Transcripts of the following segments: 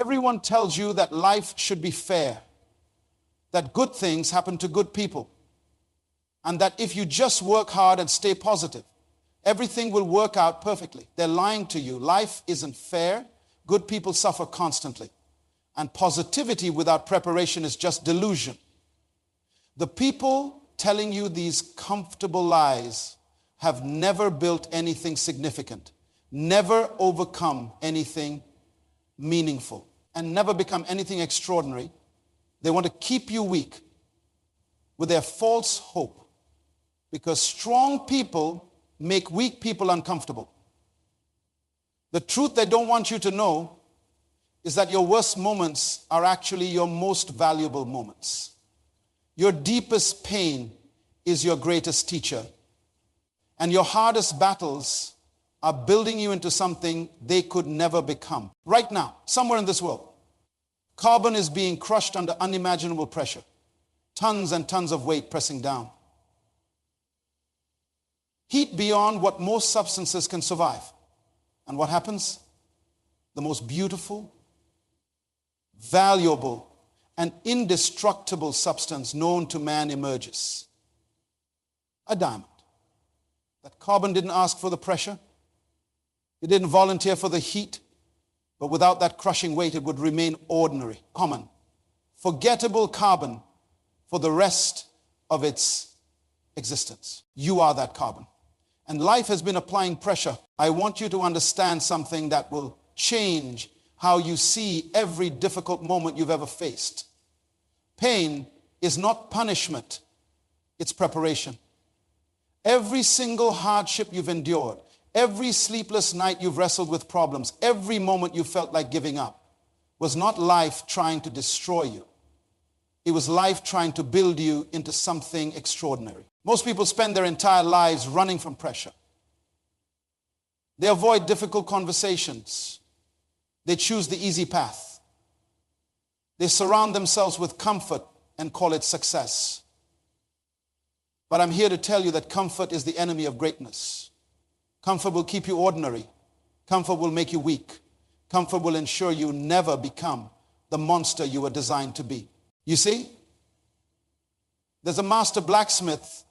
Everyone tells you that life should be fair, that good things happen to good people, and that if you just work hard and stay positive, everything will work out perfectly. They're lying to you. Life isn't fair. Good people suffer constantly. And positivity without preparation is just delusion. The people telling you these comfortable lies have never built anything significant, never overcome anything meaningful, and never become anything extraordinary. They want to keep you weak with their false hope, because strong people make weak people uncomfortable. The truth they don't want you to know is that your worst moments are actually your most valuable moments. Your deepest pain is your greatest teacher. And your hardest battles are building you into something they could never become. Right now, somewhere in this world, carbon is being crushed under unimaginable pressure. Tons and tons of weight pressing down. Heat beyond what most substances can survive. And what happens? The most beautiful, valuable, and indestructible substance known to man emerges. A diamond. That carbon didn't ask for the pressure. It didn't volunteer for the heat. But without that crushing weight, it would remain ordinary, common, forgettable carbon for the rest of its existence. You are that carbon. And life has been applying pressure. I want you to understand something that will change how you see every difficult moment you've ever faced. Pain is not punishment, it's preparation. Every single hardship you've endured, every sleepless night you've wrestled with problems, every moment you felt like giving up, was not life trying to destroy you. It was life trying to build you into something extraordinary. Most people spend their entire lives running from pressure. They avoid difficult conversations. They choose the easy path. They surround themselves with comfort and call it success. But I'm here to tell you that comfort is the enemy of greatness. Comfort will keep you ordinary. Comfort will make you weak. Comfort will ensure you never become the monster you were designed to be. You see, there's a master blacksmith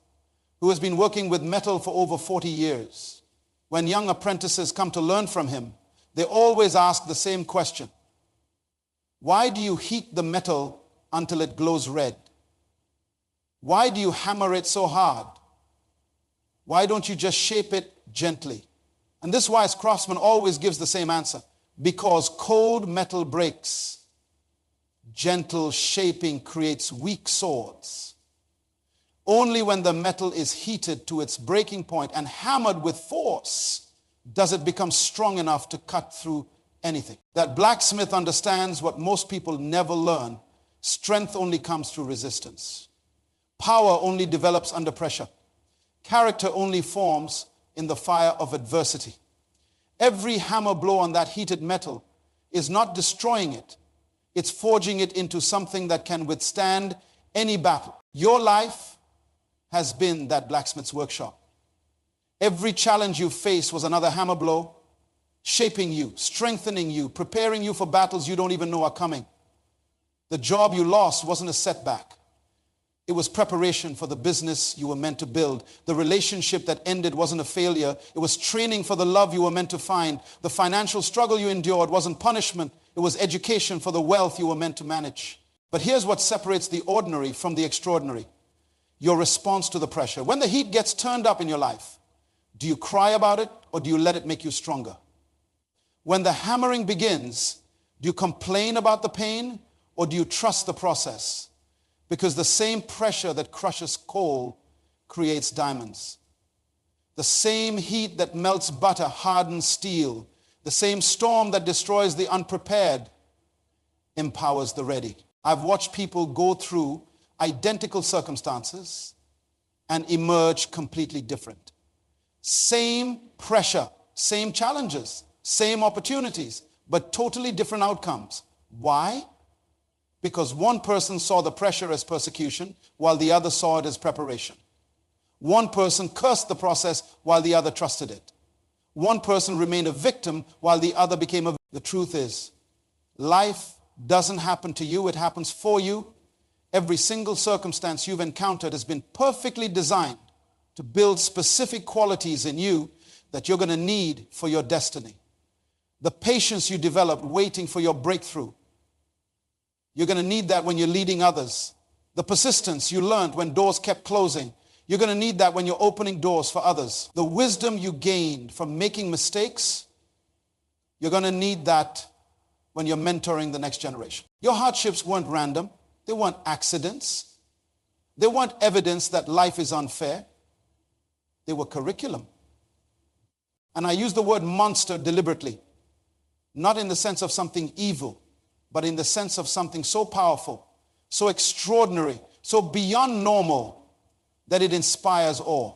who has been working with metal for over 40 years. When young apprentices come to learn from him, they always ask the same question. Why do you heat the metal until it glows red? Why do you hammer it so hard? Why don't you just shape it gently? And this wise craftsman always gives the same answer. Because cold metal breaks. Gentle shaping creates weak swords. Only when the metal is heated to its breaking point and hammered with force does it become strong enough to cut through anything. That blacksmith understands what most people never learn. Strength only comes through resistance. Power only develops under pressure. Character only forms in the fire of adversity. Every hammer blow on that heated metal is not destroying it. It's forging it into something that can withstand any battle. Your life has been that blacksmith's workshop. Every challenge you faced was another hammer blow, shaping you, strengthening you, preparing you for battles you don't even know are coming. The job you lost wasn't a setback. It was preparation for the business you were meant to build. The relationship that ended wasn't a failure. It was training for the love you were meant to find. The financial struggle you endured wasn't punishment. It was education for the wealth you were meant to manage. But here's what separates the ordinary from the extraordinary. Your response to the pressure. When the heat gets turned up in your life, do you cry about it or do you let it make you stronger? When the hammering begins, do you complain about the pain or do you trust the process? Because the same pressure that crushes coal creates diamonds. The same heat that melts butter hardens steel. The same storm that destroys the unprepared empowers the ready. I've watched people go through identical circumstances and emerge completely different. Same pressure, same challenges, same opportunities, but totally different outcomes. Why? Because one person saw the pressure as persecution while the other saw it as preparation. One person cursed the process while the other trusted it. One person remained a victim while the other became a victim. The truth is, Life doesn't happen to you, it happens for you. Every single circumstance you've encountered has been perfectly designed to build specific qualities in you that you're going to need for your destiny. The patience you developed waiting for your breakthrough, you're going to need that when you're leading others. The persistence you learned when doors kept closing, you're going to need that when you're opening doors for others. The wisdom you gained from making mistakes, you're going to need that when you're mentoring the next generation. Your hardships weren't random. They weren't accidents. They weren't evidence that life is unfair. They were curriculum. And I use the word monster deliberately, not in the sense of something evil, but in the sense of something so powerful, so extraordinary, so beyond normal that it inspires awe.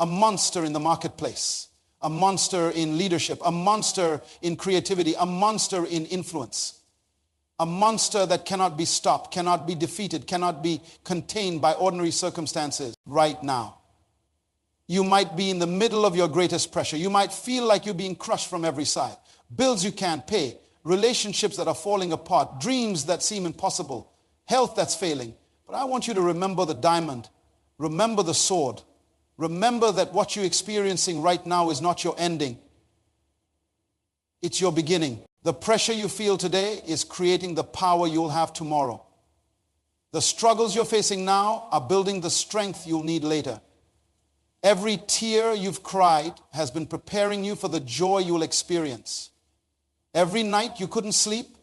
A monster in the marketplace, a monster in leadership, a monster in creativity, a monster in influence, a monster that cannot be stopped, cannot be defeated, cannot be contained by ordinary circumstances right now. You might be in the middle of your greatest pressure. You might feel like you're being crushed from every side. Bills you can't pay, relationships that are falling apart, dreams that seem impossible, health that's failing. But I want you to remember the diamond. Remember the sword. Remember that what you're experiencing right now is not your ending. It's your beginning. The pressure you feel today is creating the power you'll have tomorrow. The struggles you're facing now are building the strength you'll need later. Every tear you've cried has been preparing you for the joy you'll experience. Every night you couldn't sleep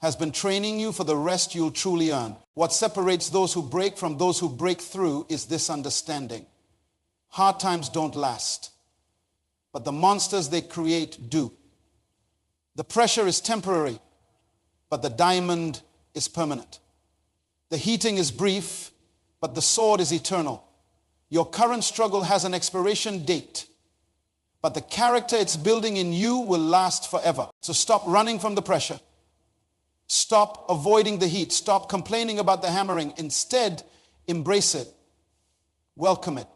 has been training you for the rest you'll truly earn. What separates those who break from those who break through is this understanding. Hard times don't last, but the monsters they create do. The pressure is temporary, but the diamond is permanent. The heating is brief, but the sword is eternal. Your current struggle has an expiration date, but the character it's building in you will last forever. So stop running from the pressure. Stop avoiding the heat. Stop complaining about the hammering. Instead, embrace it. Welcome it.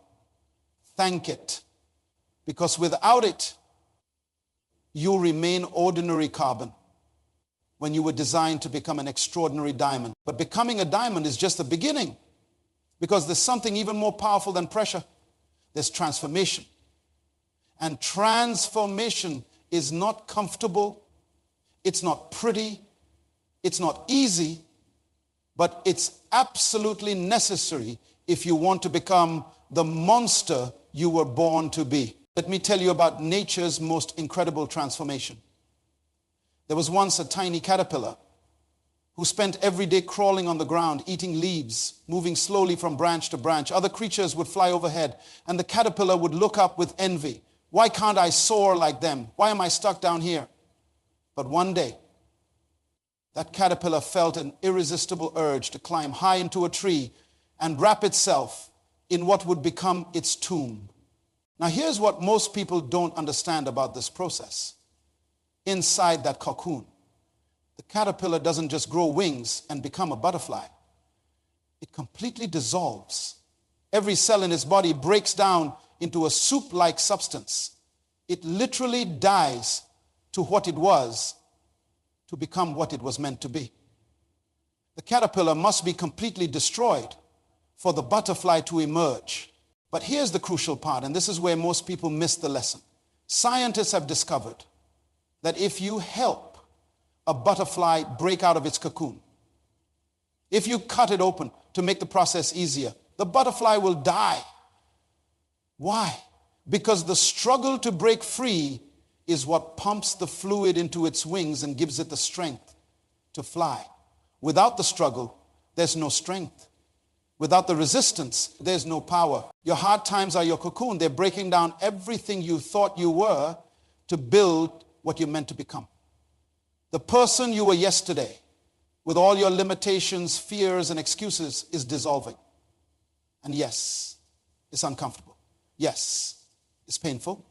Thank it. Because without it, you'll remain ordinary carbon when you were designed to become an extraordinary diamond. But becoming a diamond is just the beginning. Because there's something even more powerful than pressure. There's transformation. And transformation is not comfortable. It's not pretty. It's not easy. But it's absolutely necessary if you want to become the monster you were born to be. Let me tell you about nature's most incredible transformation. There was once a tiny caterpillar who spent every day crawling on the ground, eating leaves, moving slowly from branch to branch. Other creatures would fly overhead, and the caterpillar would look up with envy. Why can't I soar like them? Why am I stuck down here? But one day, that caterpillar felt an irresistible urge to climb high into a tree and wrap itself in what would become its tomb. Now, here's what most people don't understand about this process. Inside that cocoon, the caterpillar doesn't just grow wings and become a butterfly. It completely dissolves. Every cell in its body breaks down into a soup-like substance. It literally dies to what it was to become what it was meant to be. The caterpillar must be completely destroyed for the butterfly to emerge. But here's the crucial part, and this is where most people miss the lesson. Scientists have discovered that if you help a butterfly break out of its cocoon, if you cut it open to make the process easier, the butterfly will die. Why? Because the struggle to break free is what pumps the fluid into its wings and gives it the strength to fly. Without the struggle, there's no strength. Without the resistance, there's no power. Your hard times are your cocoon. They're breaking down everything you thought you were to build what you're meant to become. The person you were yesterday, with all your limitations, fears, and excuses, is dissolving. And yes, it's uncomfortable. Yes, it's painful.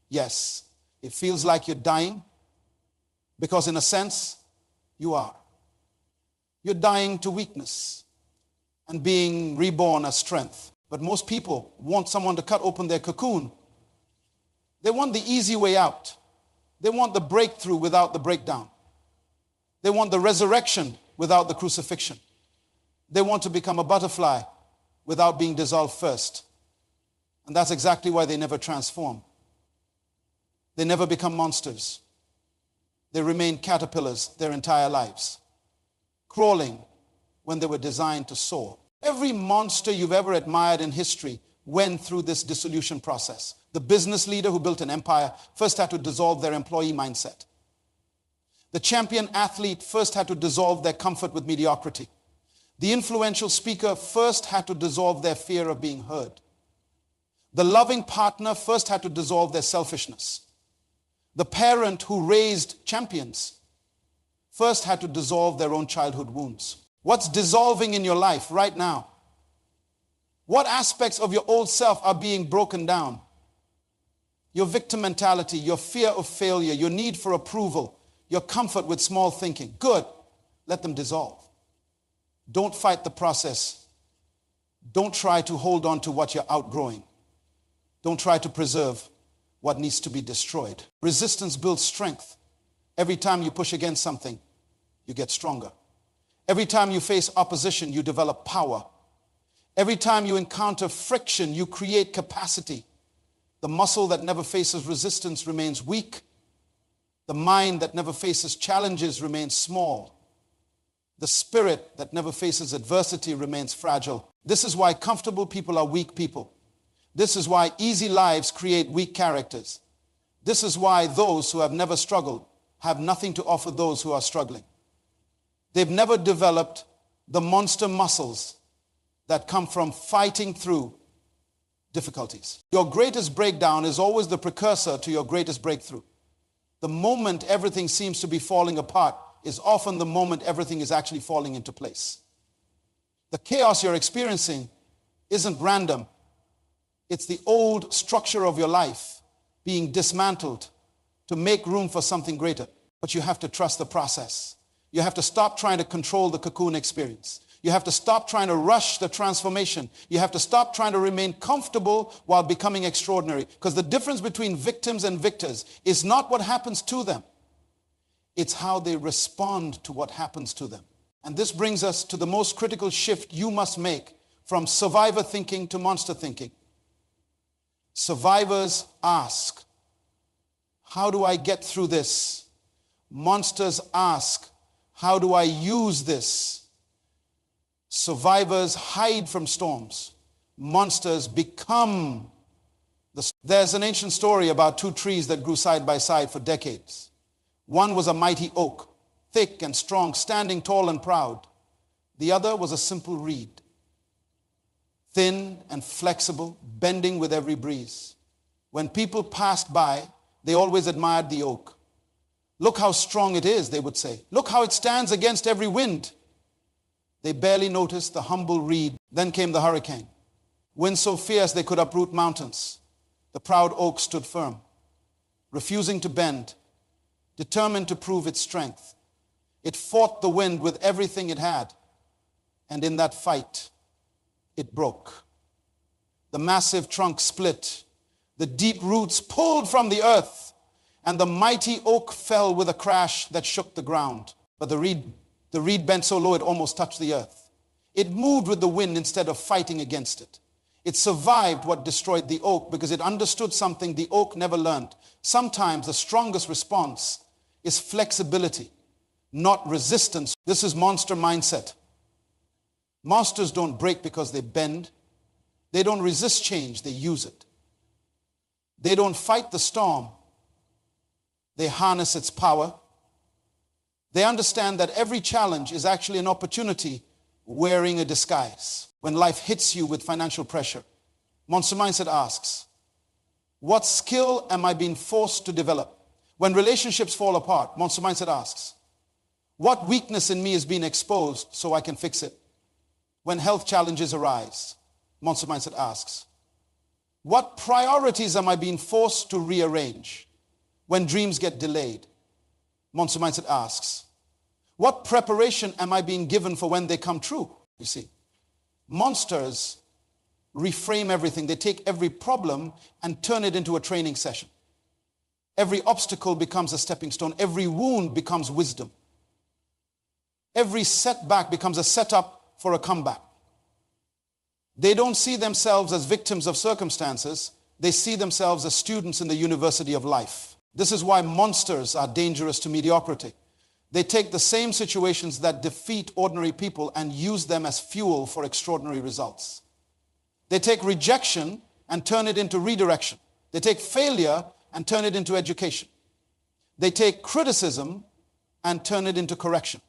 Yes, it feels like you're dying, because in a sense, you are. You're dying to weakness and being reborn as strength. But most people want someone to cut open their cocoon. They want the easy way out. They want the breakthrough without the breakdown. They want the resurrection without the crucifixion. They want to become a butterfly without being dissolved first. And that's exactly why they never transform. They never become monsters. They remain caterpillars their entire lives, crawling when they were designed to soar. Every monster you've ever admired in history went through this dissolution process. The business leader who built an empire first had to dissolve their employee mindset. The champion athlete first had to dissolve their comfort with mediocrity. The influential speaker first had to dissolve their fear of being heard. The loving partner first had to dissolve their selfishness. The parent who raised champions first had to dissolve their own childhood wounds. What's dissolving in your life right now? What aspects of your old self are being broken down? Your victim mentality, your fear of failure, your need for approval, your comfort with small thinking. Good. Let them dissolve. Don't fight the process. Don't try to hold on to what you're outgrowing. Don't try to preserve what needs to be destroyed. Resistance builds strength. Every time you push against something, you get stronger. Every time you face opposition, you develop power. Every time you encounter friction, you create capacity. The muscle that never faces resistance remains weak. The mind that never faces challenges remains small. The spirit that never faces adversity remains fragile. This is why comfortable people are weak people. This is why easy lives create weak characters. This is why those who have never struggled have nothing to offer those who are struggling. They've never developed the monster muscles that come from fighting through difficulties. Your greatest breakdown is always the precursor to your greatest breakthrough. The moment everything seems to be falling apart is often the moment everything is actually falling into place. The chaos you're experiencing isn't random. It's the old structure of your life being dismantled to make room for something greater. But you have to trust the process. You have to stop trying to control the cocoon experience. You have to stop trying to rush the transformation. You have to stop trying to remain comfortable while becoming extraordinary. Because the difference between victims and victors is not what happens to them. It's how they respond to what happens to them. And this brings us to the most critical shift you must make from survivor thinking to monster thinking. Survivors ask, how do I get through this? Monsters ask, how do I use this? Survivors hide from storms. Monsters become the... There's an ancient story about two trees that grew side by side for decades. One was a mighty oak, thick and strong, standing tall and proud. The other was a simple reed, thin and flexible, bending with every breeze. When people passed by, they always admired the oak. Look how strong it is, they would say. Look how it stands against every wind. They barely noticed the humble reed. Then came the hurricane. Wind so fierce they could uproot mountains. The proud oak stood firm, refusing to bend, determined to prove its strength. It fought the wind with everything it had. And in that fight, it broke. The massive trunk split. The deep roots pulled from the earth. And the mighty oak fell with a crash that shook the ground. But the reed bent so low it almost touched the earth. It moved with the wind instead of fighting against it. It survived what destroyed the oak because it understood something the oak never learned. Sometimes the strongest response is flexibility, not resistance. This is monster mindset. Monsters don't break because they bend. They don't resist change, they use it. They don't fight the storm. They harness its power. They understand that every challenge is actually an opportunity wearing a disguise. When life hits you with financial pressure, Monster Mindset asks, what skill am I being forced to develop? When relationships fall apart, Monster Mindset asks, what weakness in me is being exposed so I can fix it? When health challenges arise, Monster Mindset asks, what priorities am I being forced to rearrange? When dreams get delayed, Monster Mindset asks, what preparation am I being given for when they come true? You see, monsters reframe everything. They take every problem and turn it into a training session. Every obstacle becomes a stepping stone. Every wound becomes wisdom. Every setback becomes a setup for a comeback. They don't see themselves as victims of circumstances. They see themselves as students in the university of life. This is why monsters are dangerous to mediocrity. They take the same situations that defeat ordinary people and use them as fuel for extraordinary results. They take rejection and turn it into redirection. They take failure and turn it into education. They take criticism and turn it into correction.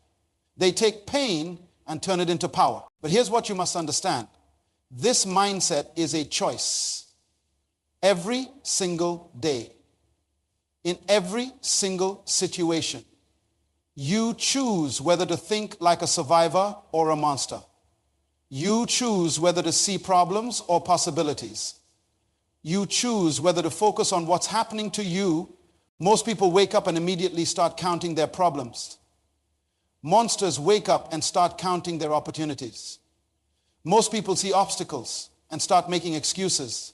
They take pain and turn it into power. But here's what you must understand. This mindset is a choice. Every single day, in every single situation, you choose whether to think like a survivor or a monster. You choose whether to see problems or possibilities. You choose whether to focus on what's happening to you. Most people wake up and immediately start counting their problems. Monsters wake up and start counting their opportunities. Most people see obstacles and start making excuses.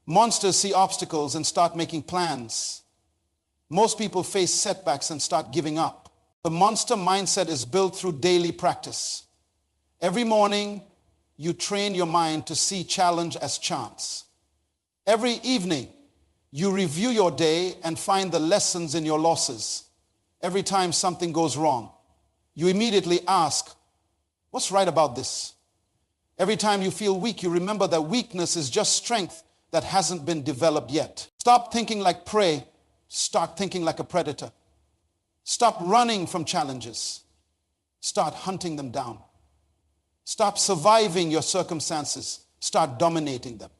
Monsters see obstacles and start making plans. Most people face setbacks and start giving up. The monster mindset is built through daily practice. Every morning, you train your mind to see challenge as chance. Every evening, you review your day and find the lessons in your losses. Every time something goes wrong, you immediately ask, what's right about this? Every time you feel weak, you remember that weakness is just strength that hasn't been developed yet. Stop thinking like prey. Start thinking like a predator. Stop running from challenges. Start hunting them down. Stop surviving your circumstances. Start dominating them.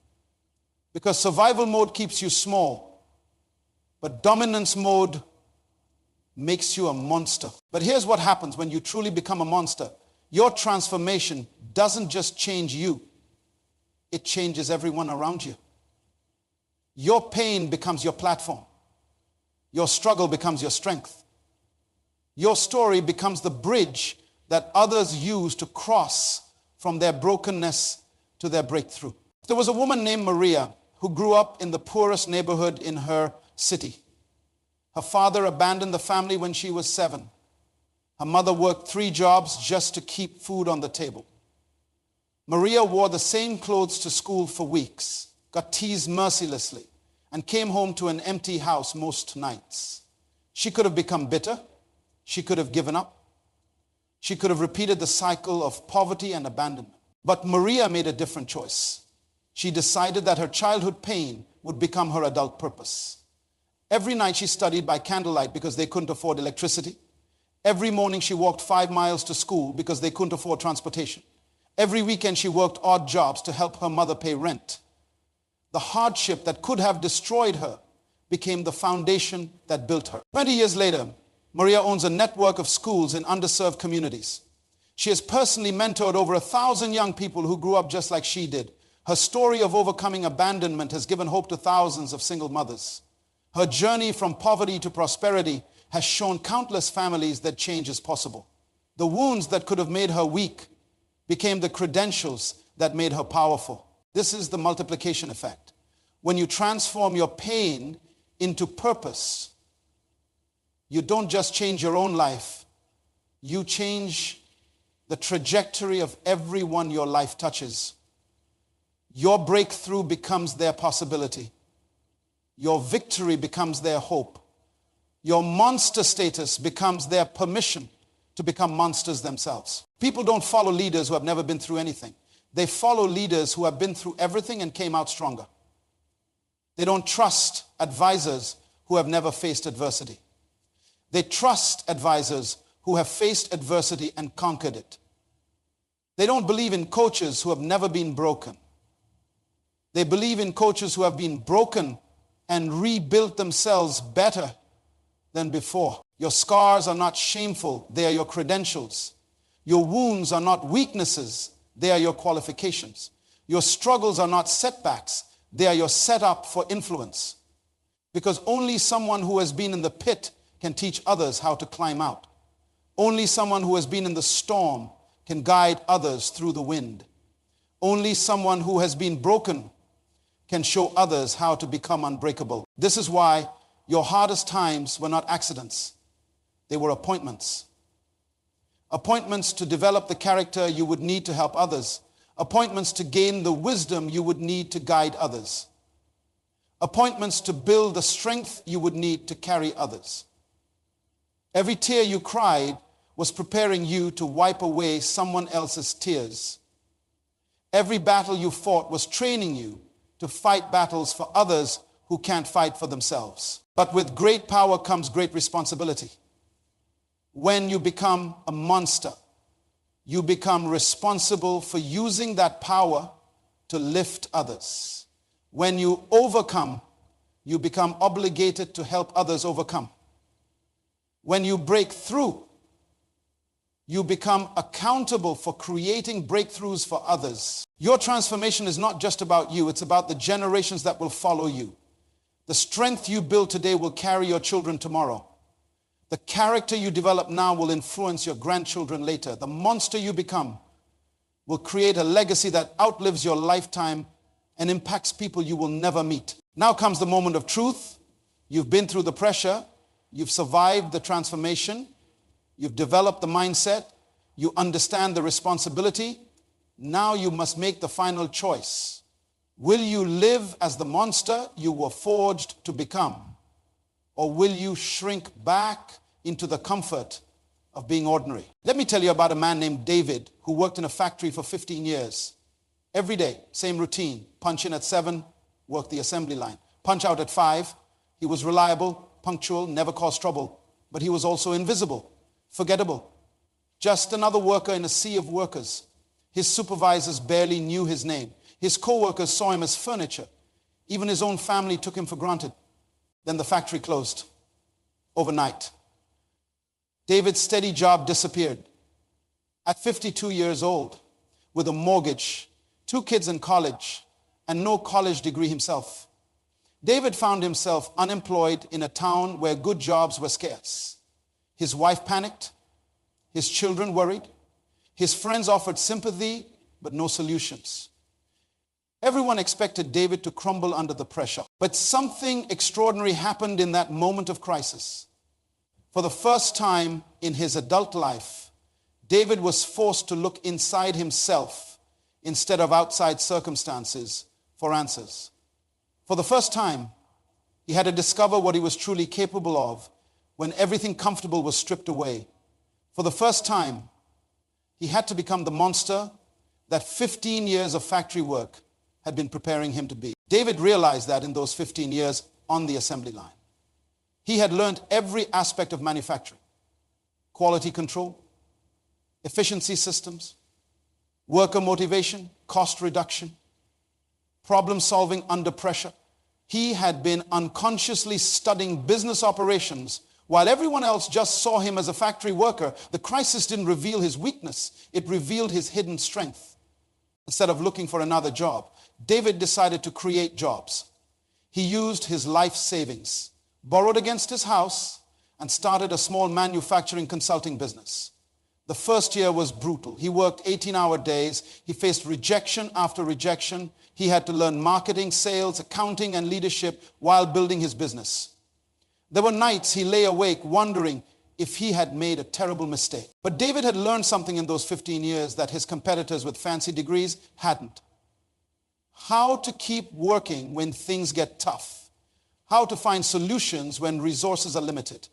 Because survival mode keeps you small, but dominance mode makes you a monster. But here's what happens when you truly become a monster. Your transformation doesn't just change you, it changes everyone around you. Your pain becomes your platform. Your struggle becomes your strength. Your story becomes the bridge that others use to cross from their brokenness to their breakthrough. There was a woman named Maria who grew up in the poorest neighborhood in her city. Her father abandoned the family when she was 7. Her mother worked 3 jobs just to keep food on the table. Maria wore the same clothes to school for weeks, got teased mercilessly, and came home to an empty house most nights. She could have become bitter. She could have given up. She could have repeated the cycle of poverty and abandonment. But Maria made a different choice. She decided that her childhood pain would become her adult purpose. Every night she studied by candlelight because they couldn't afford electricity. Every morning she walked 5 miles to school because they couldn't afford transportation. Every weekend she worked odd jobs to help her mother pay rent. The hardship that could have destroyed her became the foundation that built her. 20 years later, Maria owns a network of schools in underserved communities. She has personally mentored over 1,000 young people who grew up just like she did. Her story of overcoming abandonment has given hope to thousands of single mothers. Her journey from poverty to prosperity has shown countless families that change is possible. The wounds that could have made her weak became the credentials that made her powerful. This is the multiplication effect. When you transform your pain into purpose, you don't just change your own life, you change the trajectory of everyone your life touches. Your breakthrough becomes their possibility. Your victory becomes their hope. Your monster status becomes their permission to become monsters themselves. People don't follow leaders who have never been through anything. They follow leaders who have been through everything and came out stronger. They don't trust advisors who have never faced adversity. They trust advisors who have faced adversity and conquered it. They don't believe in coaches who have never been broken. They believe in coaches who have been broken and rebuilt themselves better than before. Your scars are not shameful, they are your credentials. Your wounds are not weaknesses, they are your qualifications. Your struggles are not setbacks, they are your setup for influence. Because only someone who has been in the pit can teach others how to climb out. Only someone who has been in the storm can guide others through the wind. Only someone who has been broken can show others how to become unbreakable. This is why your hardest times were not accidents. They were appointments. appointments to develop the character you would need to help others, appointments to gain the wisdom you would need to guide others, appointments to build the strength you would need to carry others. Every tear you cried was preparing you to wipe away someone else's tears. Every battle you fought was training you to fight battles for others who can't fight for themselves. But with great power comes great responsibility. When you become a monster, you become responsible for using that power to lift others. When you overcome, you become obligated to help others overcome. When you break through, you become accountable for creating breakthroughs for others. Your transformation is not just about you, it's about the generations that will follow you. The strength you build today will carry your children tomorrow. The character you develop now will influence your grandchildren later. The monster you become will create a legacy that outlives your lifetime and impacts people you will never meet. Now comes the moment of truth. You've been through the pressure. You've survived the transformation. You've developed the mindset. You understand the responsibility. Now you must make the final choice. Will you live as the monster you were forged to become? Or will you shrink back into the comfort of being ordinary? Let me tell you about a man named David who worked in a factory for 15 years. Every day, same routine. Punch in at 7, work the assembly line. Punch out at 5. He was reliable, punctual, never caused trouble. But he was also invisible, forgettable. Just another worker in a sea of workers. His supervisors barely knew his name. His co-workers saw him as furniture. Even his own family took him for granted. Then the factory closed overnight. David's steady job disappeared. At 52 years old, with a mortgage, 2 kids in college, and no college degree himself, David found himself unemployed in a town where good jobs were scarce. His wife panicked. His children worried. His friends offered sympathy, but no solutions. Everyone expected David to crumble under the pressure. But something extraordinary happened in that moment of crisis. For the first time in his adult life, David was forced to look inside himself instead of outside circumstances for answers. For the first time, he had to discover what he was truly capable of when everything comfortable was stripped away. For the first time, he had to become the monster that 15 years of factory work had been preparing him to be. David realized that in those 15 years on the assembly line. He had learned every aspect of manufacturing: quality control, efficiency systems, worker motivation, cost reduction, problem solving under pressure. He had been unconsciously studying business operations while everyone else just saw him as a factory worker. The crisis didn't reveal his weakness, it revealed his hidden strength. Instead of looking for another job, David decided to create jobs. He used his life savings, borrowed against his house, and started a small manufacturing consulting business. The first year was brutal. He worked 18-hour days. He faced rejection after rejection. He had to learn marketing, sales, accounting, and leadership while building his business. There were nights he lay awake wondering if he had made a terrible mistake. But David had learned something in those 15 years that his competitors with fancy degrees hadn't. How to keep working when things get tough. How to find solutions when resources are limited.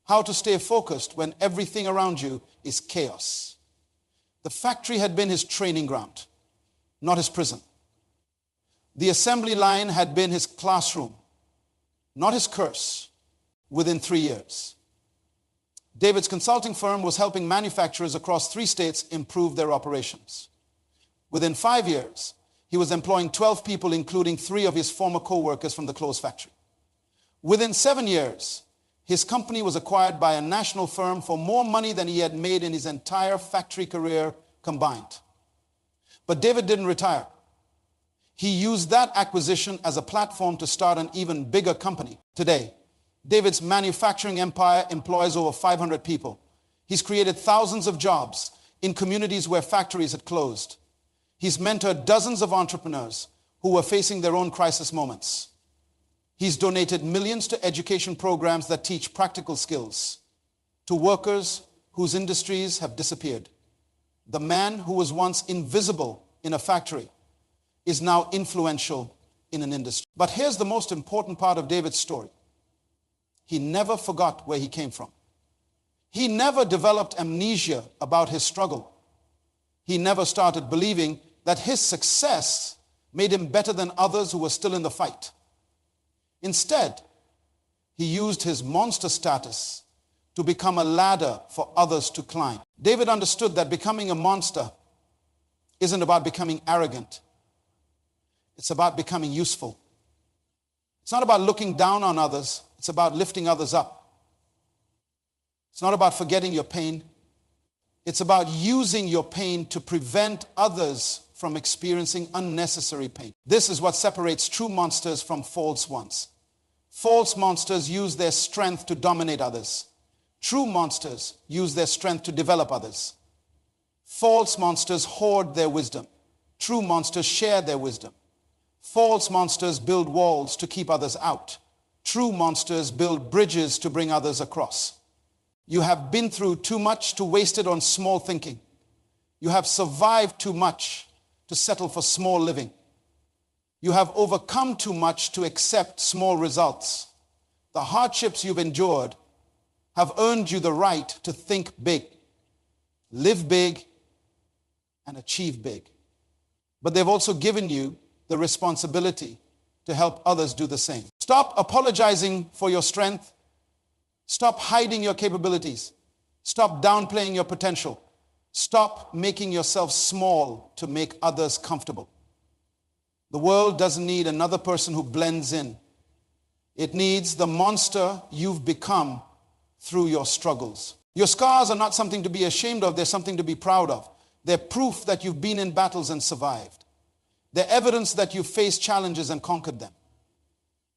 How to stay focused when everything around you is chaos. The factory had been his training ground, not his prison. The assembly line had been his classroom, not his curse. Within 3 years, David's consulting firm was helping manufacturers across 3 states improve their operations. Within 5 years, he was employing 12 people, including 3 of his former co-workers from the closed factory. Within 7 years, his company was acquired by a national firm for more money than he had made in his entire factory career combined. But David didn't retire. He used that acquisition as a platform to start an even bigger company. Today, David's manufacturing empire employs over 500 people. He's created thousands of jobs in communities where factories had closed. He's mentored dozens of entrepreneurs who were facing their own crisis moments. He's donated millions to education programs that teach practical skills to workers whose industries have disappeared. The man who was once invisible in a factory is now influential in an industry. But here's the most important part of David's story. He never forgot where he came from. He never developed amnesia about his struggle. He never started believing that his success made him better than others who were still in the fight. Instead, he used his monster status to become a ladder for others to climb. David understood that becoming a monster isn't about becoming arrogant. It's about becoming useful. It's not about looking down on others. It's about lifting others up. It's not about forgetting your pain. It's about using your pain to prevent others from experiencing unnecessary pain. This is what separates true monsters from false ones. False monsters use their strength to dominate others. True monsters use their strength to develop others. False monsters hoard their wisdom. True monsters share their wisdom. False monsters build walls to keep others out. True monsters build bridges to bring others across. You have been through too much to waste it on small thinking. You have survived too much to settle for small living. You have overcome too much to accept small results. The hardships you've endured have earned you the right to think big, live big, and achieve big. But they've also given you the responsibility to help others do the same. Stop apologizing for your strength. Stop hiding your capabilities. Stop downplaying your potential. Stop making yourself small to make others comfortable. The world doesn't need another person who blends in. It needs the monster you've become through your struggles. Your scars are not something to be ashamed of. They're something to be proud of. They're proof that you've been in battles and survived. They're evidence that you've faced challenges and conquered them.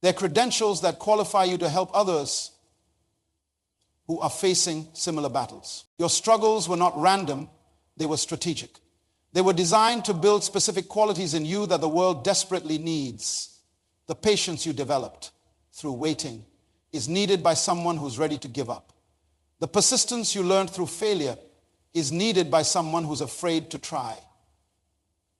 They're credentials that qualify you to help others who are facing similar battles. Your struggles were not random, they were strategic. They were designed to build specific qualities in you that the world desperately needs. The patience you developed through waiting is needed by someone who's ready to give up. The persistence you learned through failure is needed by someone who's afraid to try.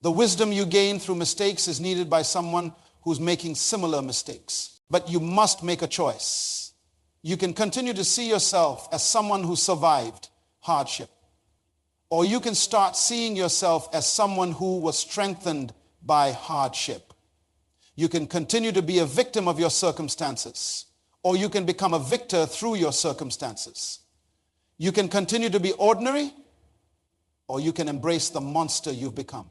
The wisdom you gain through mistakes is needed by someone who's making similar mistakes. But you must make a choice. You can continue to see yourself as someone who survived hardship. Or you can start seeing yourself as someone who was strengthened by hardship. You can continue to be a victim of your circumstances. Or you can become a victor through your circumstances. You can continue to be ordinary, or you can embrace the monster you've become.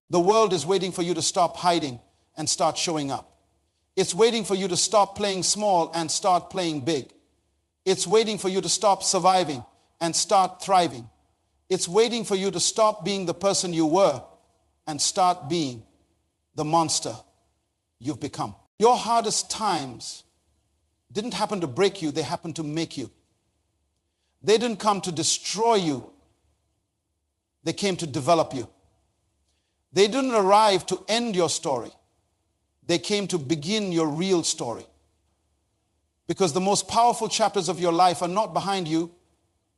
The world is waiting for you to stop hiding and start showing up. It's waiting for you to stop playing small and start playing big. It's waiting for you to stop surviving and start thriving. It's waiting for you to stop being the person you were and start being the monster you've become. Your hardest times didn't happen to break you, they happened to make you. They didn't come to destroy you, they came to develop you. They didn't arrive to end your story. They came to begin your real story. Because the most powerful chapters of your life are not behind you,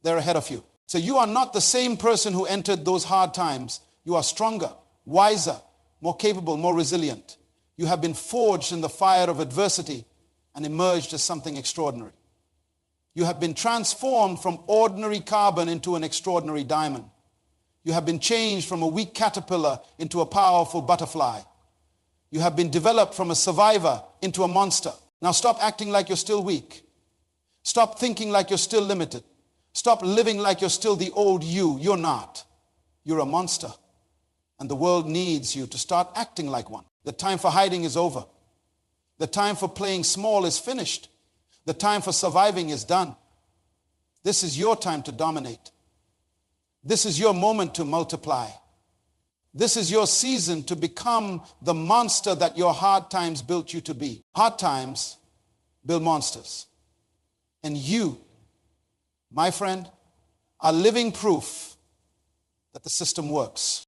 they're ahead of you. So you are not the same person who entered those hard times. You are stronger, wiser, more capable, more resilient. You have been forged in the fire of adversity and emerged as something extraordinary. You have been transformed from ordinary carbon into an extraordinary diamond. You have been changed from a weak caterpillar into a powerful butterfly. You have been developed from a survivor into a monster. Now stop acting like you're still weak. Stop thinking like you're still limited. Stop living like you're still the old you. You're not. You're a monster. And the world needs you to start acting like one. The time for hiding is over. The time for playing small is finished. The time for surviving is done. This is your time to dominate. This is your moment to multiply. This is your season to become the monster that your hard times built you to be. Hard times build monsters. And you, my friend, are living proof that the system works.